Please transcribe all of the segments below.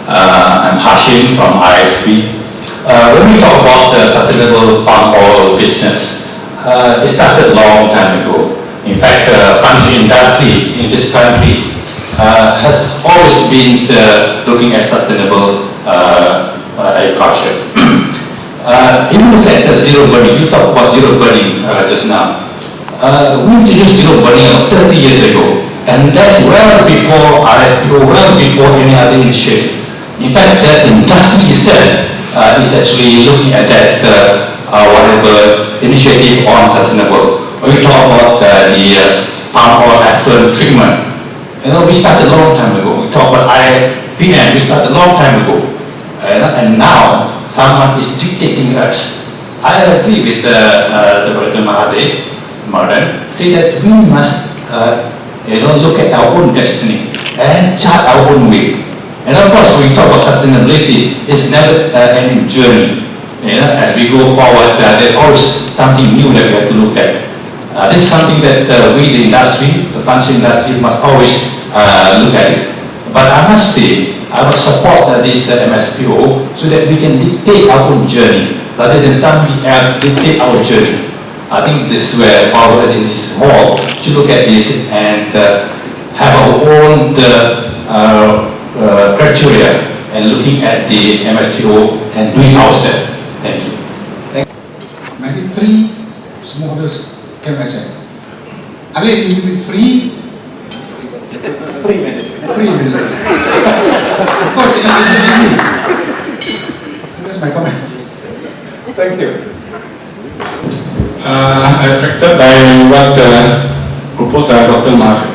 I'm Hashim from ISP. When we talk about sustainable palm oil business, it started a long time ago. In fact, country industry in this country has always been looking at sustainable agriculture. If you look at zero burning, you talked about zero burning just now. We introduced zero burning 30 years ago, and that's well before RSPO, well before any other initiative. In fact, that industry itself is actually looking at that whatever initiative on sustainable. When we talk about the palm oil effluent treatment, we started a long time ago. We talk about IPM, we started a long time ago. And now someone is dictating us. I agree with the Dr. Mahathir, say that we must look at our own destiny and chart our own way. And of course, we talk about sustainability, it's never ending journey. As we go forward, there's always something new that we have to look at. This is something that we, the industry, the country industry, must always look at it. But I must say, I will support this MSPO so that we can dictate our own journey rather than somebody else dictate our journey. I think this is where all of us in this hall should look at it and have our own criteria and looking at the MSPO and doing ourselves. Thank you. Maybe 3 smallest MSM. Ali, you will be free? 3 minutes. 3 minutes. Of course, it is easy. So that's my comment. Thank you. Affected by what proposed by Dr. Mark.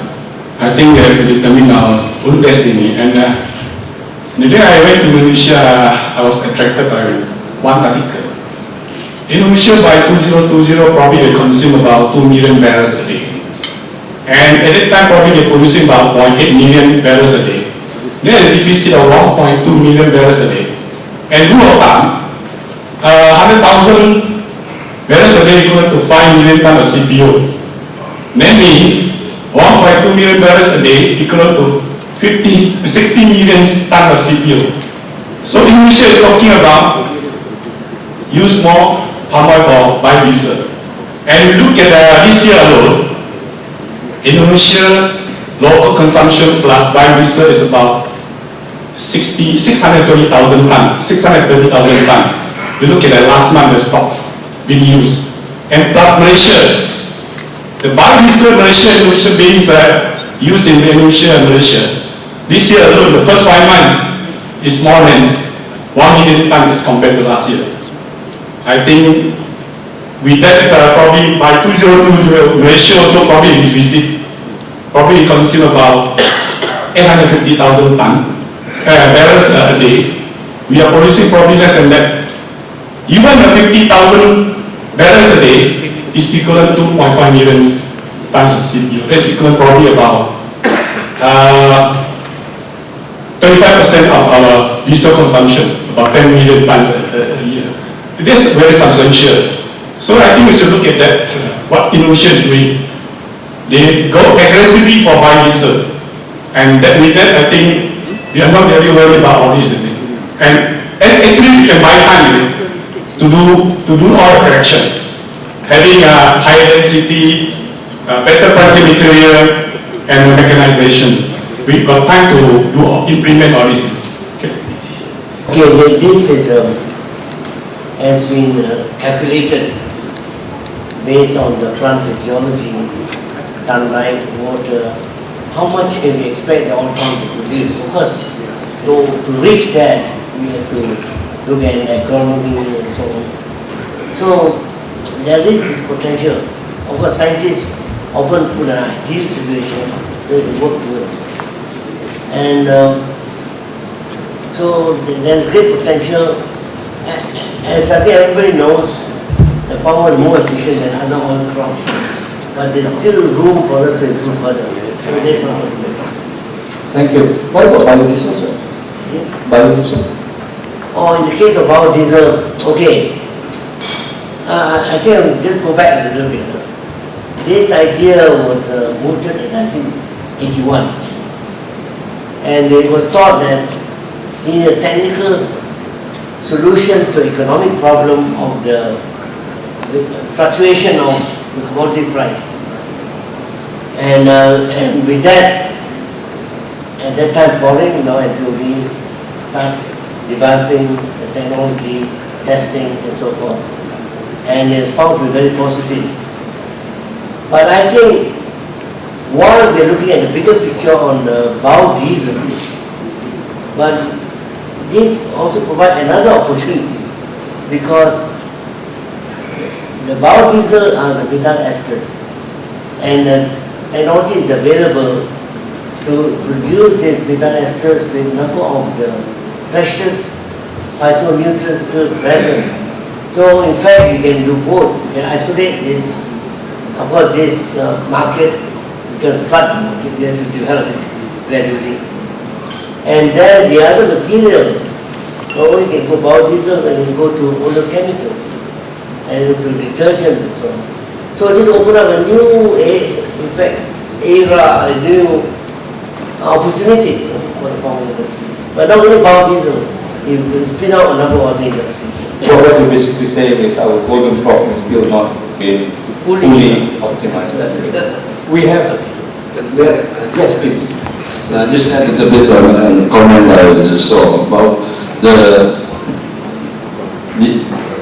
I think we have to determine our own destiny. And the day I went to Malaysia, I was attracted by one article. Indonesia by 2020 probably they consume about 2 million barrels a day. And at that time probably they're producing about 0.8 million barrels a day. There's a deficit of 1.2 million barrels a day. And rule of thumb, 100,000 barrels a day equivalent to 5 million tons of CPO. That means 1.2 million barrels a day equivalent to 60 million tons of CPO. So Indonesia is talking about use more palm oil for biodiesel. And we look at this year alone, Indonesia local consumption plus biodiesel is about 620,000 tons. 630,000 tons. We look at the last month the stock being used. And plus Malaysia. The biodiesel Indonesia being used in Indonesia and Malaysia. This year alone, the first 5 months is more than 1 million tons as compared to last year. I think with that probably by 2020 Malaysia also probably is visit. Probably consume about 850,000 barrels a day. We are producing probably less than that. Even the 50,000 barrels a day is equivalent to 2.5 million tons of CPO. That's equivalent probably about 25% of our diesel consumption, about 10 million tons a year. It is very substantial. So I think we should look at that, what Indonesia is doing. They go aggressively for biodiesel. And with that, I think we are not very worried about all this. And actually, we can buy time to do all the correction. Having a higher density, better quality material, and mechanization. We've got time to implement all this. Okay, this is, has been calculated based on the plant physiology, sunlight, water. How much can we expect the outcome to produce? Of course, to reach that, we have to look at economy and so on. So there is this potential. Of course, scientists often put an ideal situation they work towards. And so there's great potential. As I think everybody knows, the palm oil is more efficient than other oil crops. But there's still room for us to improve further. So that's what we're doing. Thank you. What about biodiesel, sir? Yeah. Biodiesel? Oh, in the case of biodiesel, okay. I think I'll just go back a little bit. This idea was mooted in 1981. And it was thought that in a technical solution to economic problem of the fluctuation of the commodity price. And with that, at that time following, until we start developing the technology, testing and so forth. And it's found to be very positive. But I think while we're looking at the bigger picture on the biodiesel, but this also provides another opportunity because the biodiesel are the methyl esters, and the technology is available to produce these methyl esters with a number of the precious phytonutrients present. So in fact we can do both. We can isolate this, of course this market, we can flood the market, we have to develop it gradually. And then the other material, not only can go biodiesel, when you go to other chemicals, and to detergent and so on. So this opens up a new, in fact, era, a new opportunity for the farming industry. But not only biodiesel, you will spin out a number of other industries. So what you're basically saying is our golden crop is still not been fully optimized. We have, yes please. Just add a little bit on comment by Mr. So about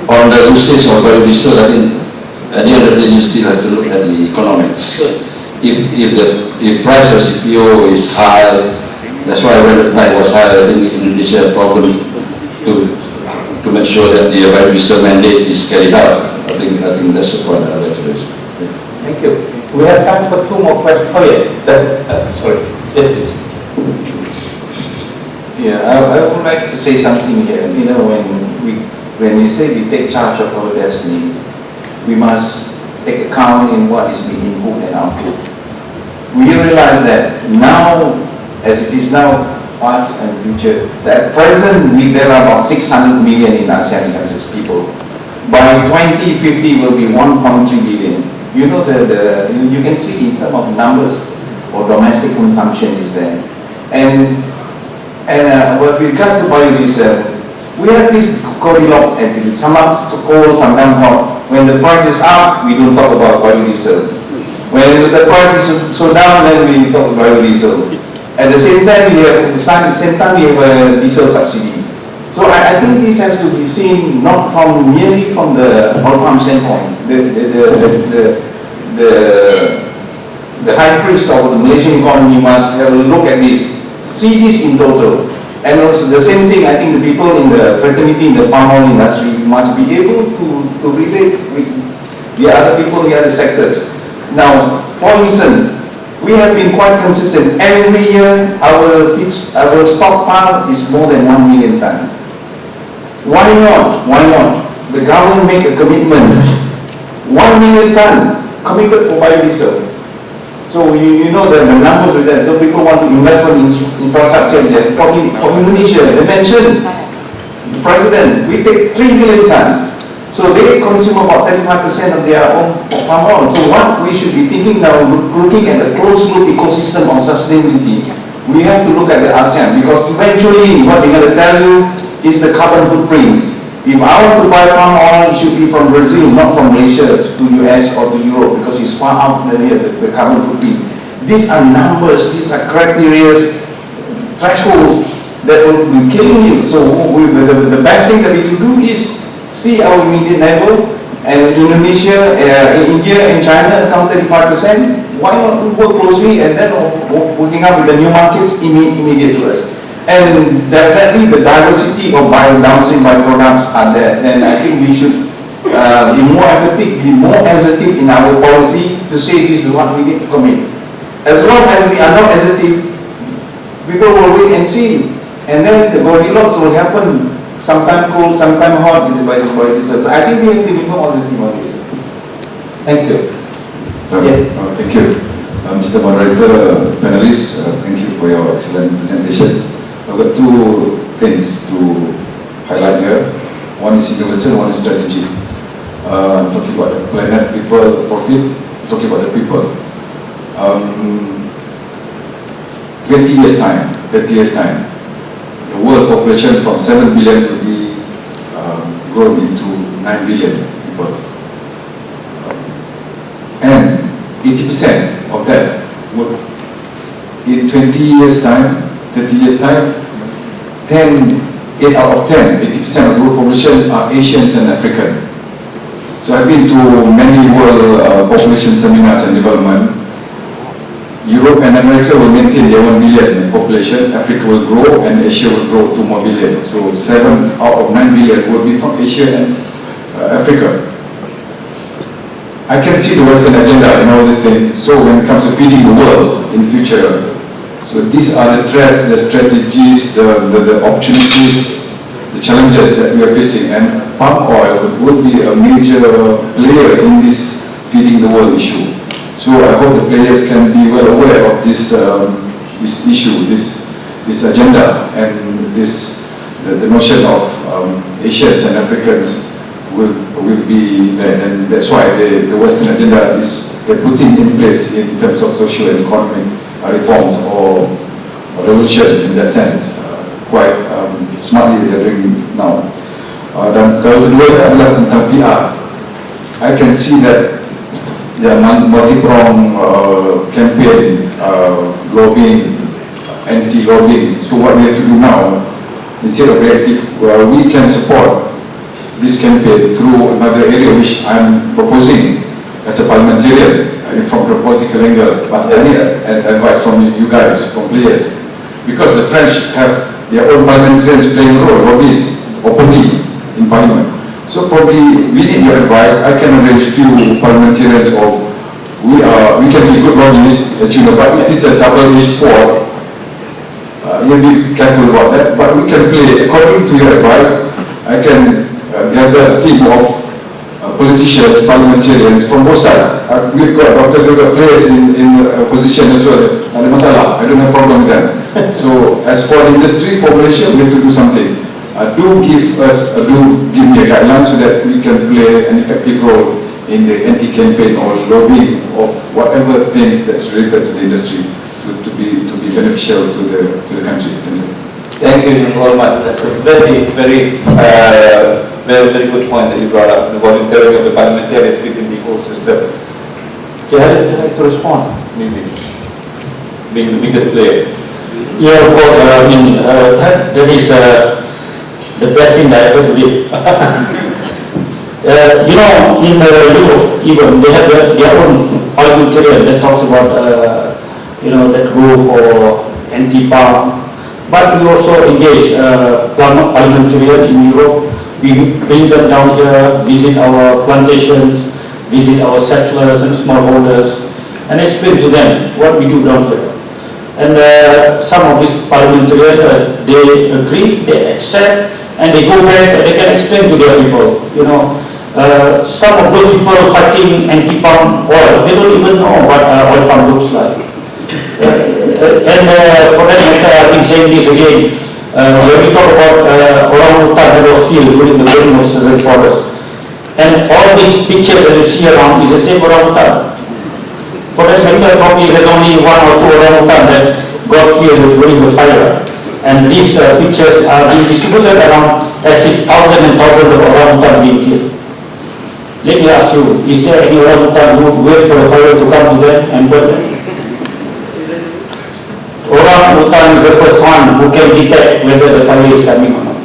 on the usage of biodiesel. I think at the end of the day you still have to look at the economics. Sure. If price of CPO is high, that's why when the price was high, I think Indonesia had a problem to make sure that the biodiesel mandate is carried out. I think that's the point I'd like to raise. Thank you. We have time for 2 more questions. Oh yes, sorry. Yes please. Yeah, I would like to say something here. You know, when we say we take charge of our destiny, we must take account in what is being input and output. We realize that now, as it is now, past and future, that at present there are about 600 million in ASEAN countries people. By 2050 will be 1.3 billion. You know, you can see in terms of numbers or domestic consumption is there. And with regard to biodiesel, we have this Goldilocks attitude. Sometimes cold, sometimes hot. When the price is up, we don't talk about biodiesel. When the price is so down, then we talk about biodiesel. At the same time, we have a diesel subsidy. So I think this has to be seen not merely from the oil palm standpoint. The high priest of the Malaysian economy must have a look at this, see this in total. And also the same thing, I think the people in the fraternity, in the palm oil industry must be able to relate with the other people in the other sectors. Now, for instance, we have been quite consistent. Every year, our stockpile is more than 1 million tons. Why not? Why not? The government make a commitment. 1 million tons committed for biodiesel. So you know that the numbers with that. So people want to invest in infrastructure there. For Indonesia, they mentioned, the president, we take 3 million tons. So they consume about 35% of their own palm oil. So what we should be thinking now, looking at the closed-loop ecosystem of sustainability, we have to look at the ASEAN, because eventually what they're going to tell you is the carbon footprints. If I want to buy palm oil, it should be from Brazil, not from Malaysia to US or to Europe, because it's far out there, the carbon footprint. These are numbers, these are criteria, thresholds that will be killing you. So the best thing that we can do is see our immediate neighbor, and Indonesia, India and China account 35%. Why not work closely and then working out with the new markets immediate to us? And definitely the diversity of downstream byproducts are there. Then I think we should be more effective, be more assertive in our policy to say this is what we need to commit. As long as we are not assertive, people will wait and see. And then the Goldilocks will happen. Sometime cold, sometime hot in the biodiesel. So I think we have to be more positive on this. Thank you. Yes. Thank you. Mr. Moderator, panelists, thank you for your excellent presentations. I've got 2 things to highlight here. One is universal, one is strategy. Talking about the planet, people, profit, talking about the people. 20 years time, the world population from 7 billion will be grown into 9 billion people. And 80% of that would, in 20 years time, 30 years time, 8 out of 10, 80% of the world population are Asians and African. So I've been to many world population seminars and development. Europe and America will maintain their 1 billion population, Africa will grow, and Asia will grow 2 more billion. So 7 out of 9 billion will be from Asia and Africa. I can see the Western agenda in all these things. So when it comes to feeding the world in the future, so these are the threats, the strategies, the opportunities, the challenges that we are facing. And palm oil will be a major player in this feeding the world issue. So I hope the players can be well aware of this issue, this agenda, and the notion of Asians and Africans will be there. And that's why the Western agenda is putting in place in terms of social and economic reforms or revolution in that sense. Quite smartly they're doing now. Dan kalau kedua adalah tentang PR. I can see that there are multi-pronged campaign, lobbying, anti-lobbying. So what we have to do now, instead of reactive, we can support this campaign through another area which I'm proposing as a parliamentarian, from the political angle, but I need advice from you guys, from players, because the French have their own parliamentarians playing a role, lobbyists, openly in parliament. So probably we need your advice. I can arrange few parliamentarians, or we can be good lobbyists, as you know, but it is a double-edged sword. You be careful about that, but we can play according to your advice. I can gather a team of politicians, parliamentarians from both sides. We've got doctors, we've got players in opposition as well. Ada masalah, I don't have problem with that. So as for the industry, for Malaysia, we have to do something. Do give me a guideline so that we can play an effective role in the anti-campaign or lobbying of whatever things that's related to the industry to be beneficial to the country. Thank you very much. That's a very good point that you brought up, the volunteering of the parliamentarians within the ecosystem. Jihad, would you like to respond? Maybe being the biggest player. Yeah, of course. That is the best thing that I ever did. You know, in Europe, even they have their own parliamentarian that talks about that go for anti-palm. But we also engage parliamentarian in Europe. We bring them down here, visit our plantations, visit our settlers and smallholders, and explain to them what we do down here. And some of these parliamentarians, they agree, they accept, and they go back and they can explain to their people. You know, some of those people fighting anti-palm oil, they don't even know what oil palm looks like. And for that matter, I've been saying this again. When we talk about orangutan that was killed during the burning of certain forest, and all these pictures that you see around is the same orangutan. For that matter, probably there's only 1 or 2 orangutan that got killed during the fire. And these pictures are being distributed around as if thousands and thousands of orangutan being killed. Let me ask you, is there any orangutan who would wait for the fire to come to them and burn them? Orangutan is the first one who can detect whether the fire is coming or not.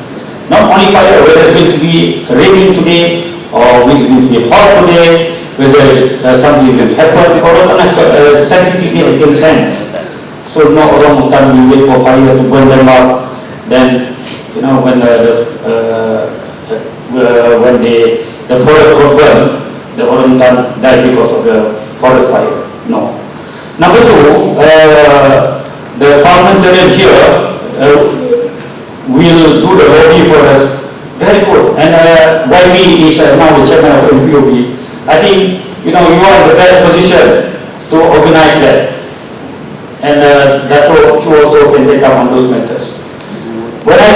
Not only fire, whether it's going to be raining today or it's going to be hot today, whether something will happen. Orangutan has sensitivity against sense. So no orangutan will wait for fire to burn them up. Then, you know, when the forest got burned, the orangutan died because of the forest fire. No. Number 2, the parliamentarian here will do the lobby for us. Very good. And YB is now the chairman of MPOB. I think, you know, you are in the best position to organize that. And that's what you also can take up on those matters. When I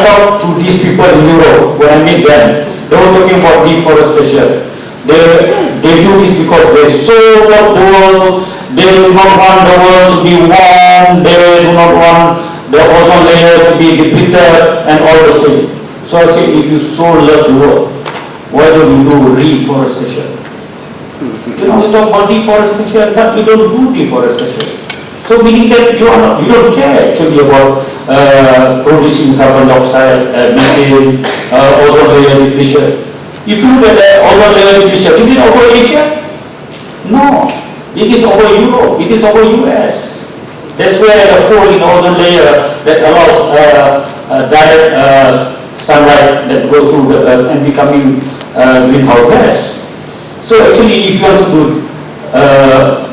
talk to these people in Europe, when I meet them, they were talking about deforestation. They do this because they so love the world. They do not want the world to be warm. They do not want the ozone layer to be depleted and all those things. So I say, if you so love the world, why don't you do reforestation? You know, we talk about deforestation, but we don't do deforestation. So meaning that you don't care actually about producing carbon dioxide, methane, ozone layer depletion. If you look at the ozone layer depletion, is it over Asia? No, it is over Europe, it is over US. That's where the hole in the ozone layer that allows direct sunlight that goes through the earth and becoming greenhouse gas. So actually, if you want to do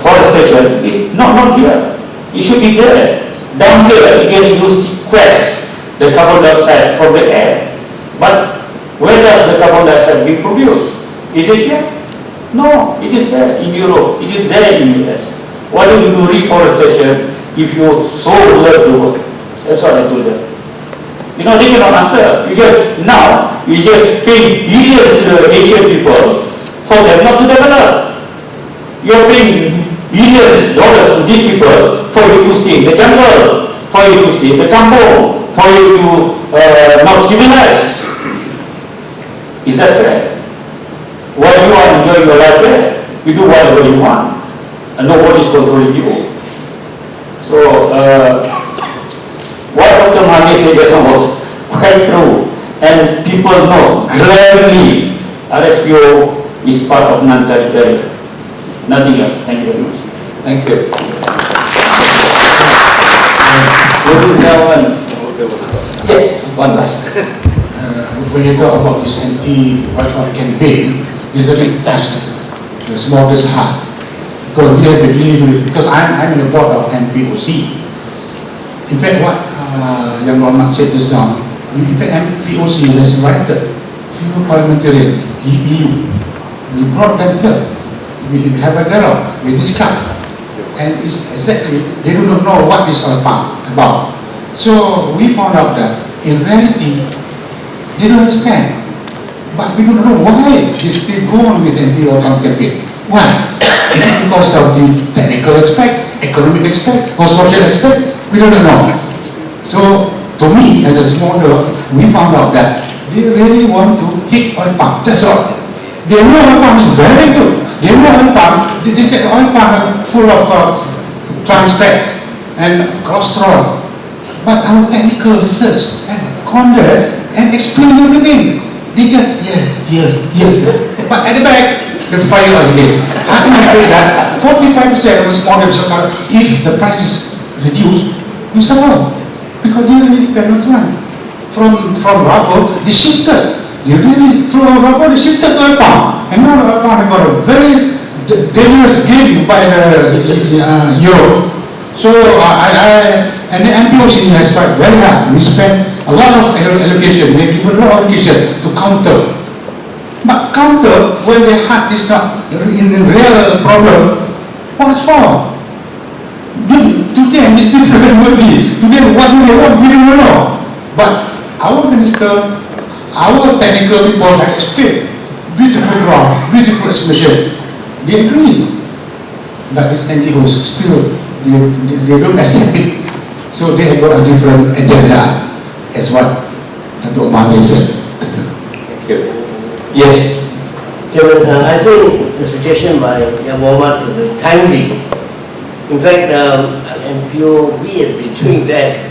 forestation, it's not here. It should be there. Down here, you can use sequester the carbon dioxide from the air. But where does the carbon dioxide be produced? Is it here? No, it is there in Europe. It is there in the US. Why don't you do reforestation if you so love the world? That's what I told them. You know, they cannot answer. You just pay billions to the Asian people for them not to develop. You are paying billions of dollars to these people for you to stay in the jungle, for you to stay in the kampung, for you to not civilize. Is that fair? While you are enjoying your life there, you do whatever you want, and nobody is controlling you. So, what Dr. Mahdi said just was quite true, and people know gladly RSPO is part of non-tariff. Nothing else. Thank you very much. Thank you. Ladies and gentlemen, yes, one last. When you talk about this anti-oil campaign, it's a bit touched the smallest heart. Because we have to deal with, because I'm in the board of MPOC. In fact, what Yang Muhammad said just now, in fact, MPOC has invited few parliamentarians, EU. We brought them here. We have a dialogue, we discuss. And it's exactly, they do not know what it's all about. So we found out that in reality, they don't understand. But we don't know why they still go on with anti-oil campaign. Why? Is it because of the technical aspect, economic aspect, or social aspect? We don't know. So, to me, as a small dog, we found out that they really want to hit oil palm. That's all. They know oil palm is very good. They know oil palm. They said oil palm is full of trans fats and cholesterol. But our technical research has gone there and explained everything. They just, yes. But at the back, the fire again. I'm afraid that 45% of the small developers, if the price is reduced, we suffer. Because they really depend on someone. From rubber, they shifted. They really threw rubber, they shifted to oil palm. And now oil palm got a very dangerous game by the Europe. So and the MPOC has tried very hard. We spent a lot of allocation, we give a lot of allocation to counter. But counter, when the heart is not in a real problem, what's for? To them, it's different maybe. To them, what do they want, we don't know. But our minister, our technical people have explained, beautiful ground, beautiful explanation. They agree. But it's NGOs, still, they don't accept it. So they have got a different agenda, as what Dr. Mahdi said. Thank you. Yes. Chairman, I think the suggestion by Yang Muhammad is timely. In fact, MPO, we have been doing that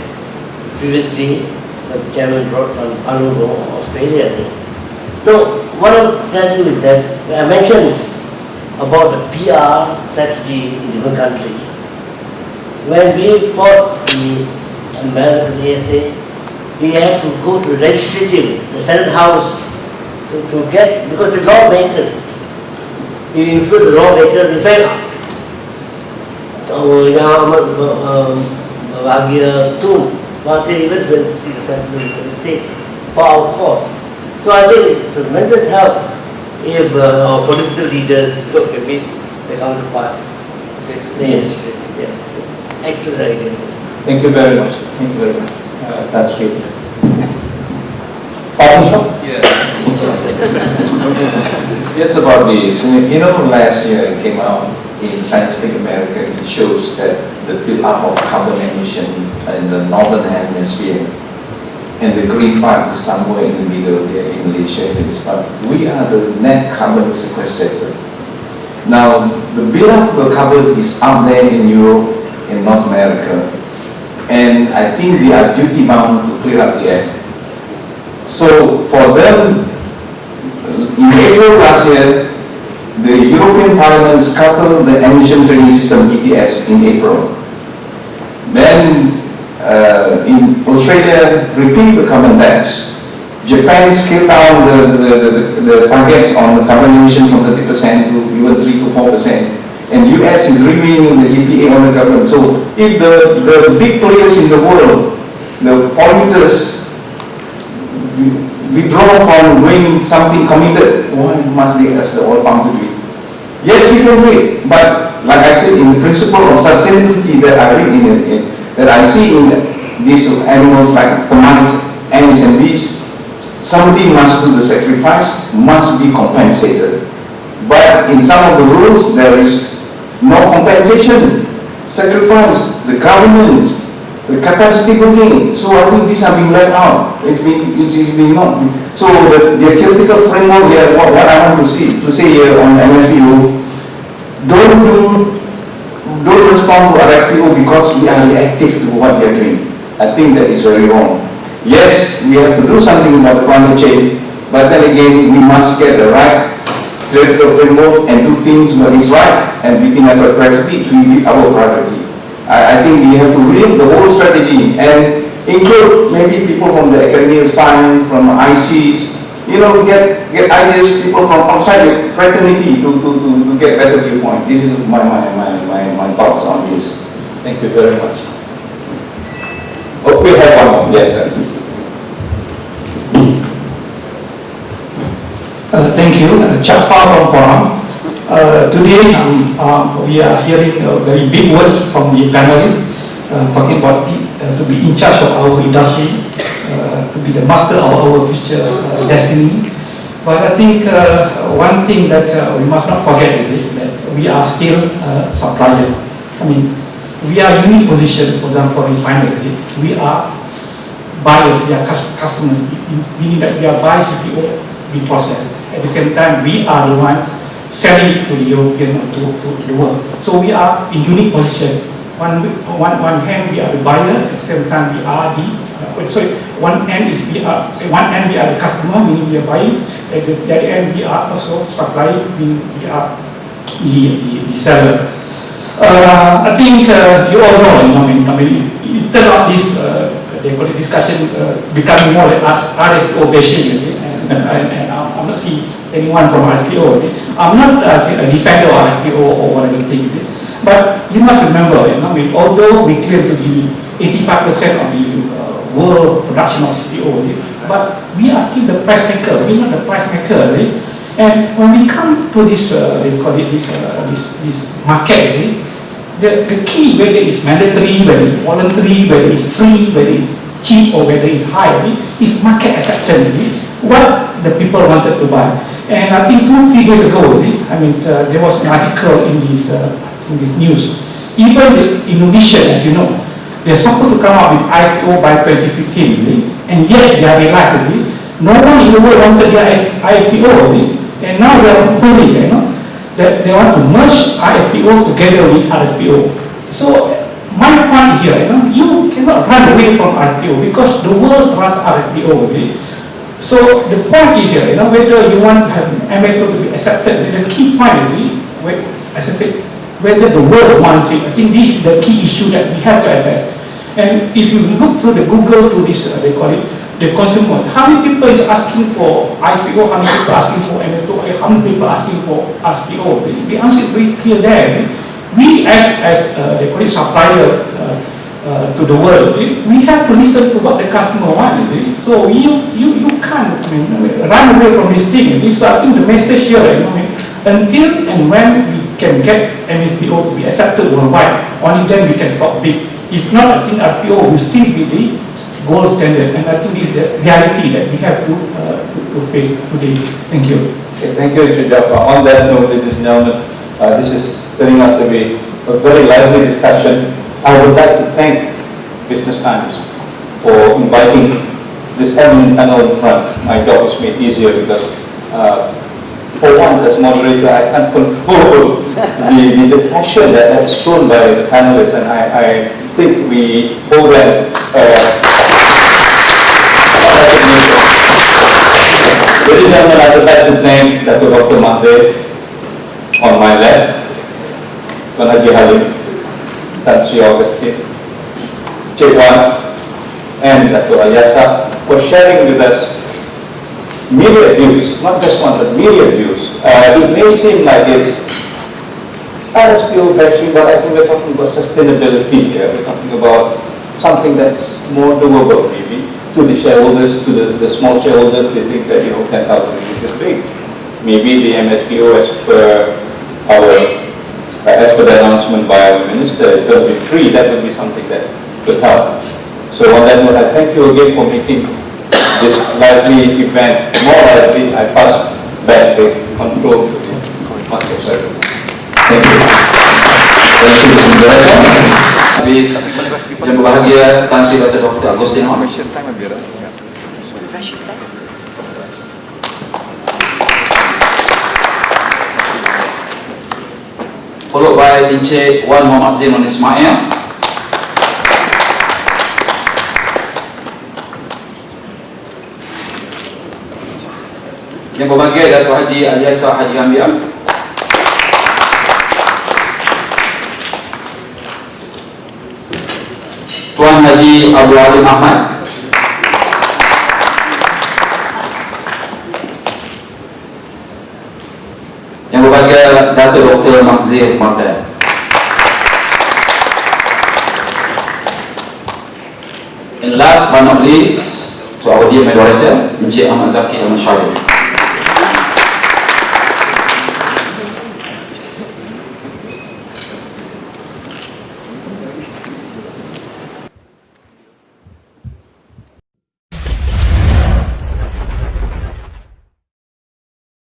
previously. The chairman brought some Panugo, Australia. So, what I will tell you is that I mentioned about the PR strategy in different countries. When we fought the American ASA, we had to go to the legislative, the Senate House, to get, because the lawmakers, you influence the lawmakers. In fact, Bahagia too, but they even went to see the state for our cause. So I think it's tremendous help if our political leaders look at meet the counterparts. Yes. Yeah. Excellent idea. Thank you very much. Thank you very much. That's great. Yes, about the Senate, last year it came out in Scientific American, it shows that the build-up of carbon emission in the northern hemisphere, and the green part is somewhere in the middle there in Malaysia. But we are the net carbon sequestrator. Now, the build-up of the carbon is up there in Europe, in North America, and I think they are duty-bound to clear up the air. So, for them, in April last year, the European Parliament scuttled the emission trading system ETS in April. Then in Australia, repeat the carbon tax. Japan scaled down the targets on the carbon emissions from 30% to even 3 to 4%. And US is reviewing the EPA on the carbon. So if the big players in the world, the polluters, withdraw from doing something committed, why must they as the oil palm to do it? Yes, we can do it, but like I said, in the principle of sustainability that I read that I see in these animals like termites, ants and bees, somebody must do the sacrifice, must be compensated. But in some of the rules, there is no compensation, sacrifice, the governance, the capacity building. So I think these are being left out. It's been not. So the theoretical framework here, what I want to say here on MSPO, don't respond to RSPO because we are reactive to what they are doing. I think that is very wrong. Yes, we have to do something about climate change, but then again, we must get the right theoretical framework and do things when it's right, and within our capacity, it will be our priority. I think we have to read the whole strategy and include maybe people from the academic science, from ICs, get ideas, people from outside the fraternity to get better viewpoint. This is my thoughts on this. Thank you very much. Oh, we have one more. Yes, sir. Thank you. Chafar from Forum. Today we are hearing very big words from the panelists talking about to be in charge of our industry, to be the master of our future destiny. But I think one thing that we must not forget is that we are still supplier. I mean, we are in a unique position. For example, refinery, we are buyers, we are customers, meaning that we are buying CPO, we process. At the same time, we are the one selling it to the European or to the world. So we are in unique position. One hand we are the buyer, at the same time we are the one end we are the customer, meaning we are buying. At the other end we are also supplying, meaning we are the seller. I think you all know, it turned out this they call it discussion becoming more like RSO bashing, and I'm not seeing anyone from RSPO. I'm not a defender of RSPO or whatever thing. But you must remember, although we claim to be 85% of the world production of CPO, but we are still the price maker. We are not the price maker. And when we come to this, they call it this market, the key, whether it's mandatory, whether it's voluntary, whether it's free, whether it's cheap or whether it's high, is market acceptance. What the people wanted to buy. And I think 2-3 days ago, there was an article in this news. Even the Indonesia, as you know, they're supposed to come out with ISPO by 2015, and yet they are realized no one in the world wanted their ISPO, and now they are proposing, that they want to merge ISPO together with RSPO. So my point here, you cannot run away from RSPO because the world trusts RSPO. So the point is here, whether you want to have MSO to be accepted, the key point is, whether the world wants it. I think this is the key issue that we have to address. And if you look through the Google to this, they call it the consumer, how many people is asking for ISPO, how many people asking for MSO, how many people asking for RSPO? The answer is very clear there. We as they call it supplier to the world, we have to listen to what the customer wants. So you can't run away from this thing. So I think the message here, until and when we can get MSPO to be accepted worldwide, only then we can talk big. If not, I think RPO will still be the gold standard, and I think this is the reality that we have to face today. Thank you. Okay, thank you, Mr. Jaffa. On that note, ladies and gentlemen, this is turning out to be a very lively discussion. I would like to thank Business Times for inviting this eminent panel in front. My job is made easier because for once as moderator I can't control the passion that is shown by the panelists, and I think we owe them recognition. Ladies and gentlemen, I would like to thank Dr. Mahdir on my left, Tuan Haji Halim, Tan Sri Augustine, Cik Wan, and Dr. Alyasa for sharing with us myriad views, not just one, but myriad views. It may seem like it's RSPO bashing, but I think we're talking about sustainability here. We're talking about something that's more doable, maybe, to the shareholders, to the small shareholders. They think that, 10,000 is big. Maybe the MSPO, as per the announcement by our minister, is going to be free. That would be something that could help. So on that note, I thank you again for making this lively event more lively. I pass back the control to Master President. Thank you. Thank you, Mr. Director. Habib yang berbahagia Tan Sri Dr. Agustin Hon. Followed by Encik Wan Muhammad Zainul Ismail. Yang berbahagia Dato' Haji Alyasa Haji Hamdiah. Tuan Haji Abdul Alim Ahmad. Yang berbahagia Dato' Dr. Magzir Mardan. And last but not least, to our dear moderator, Encik Ahmad Zaki Ahmad Syarif.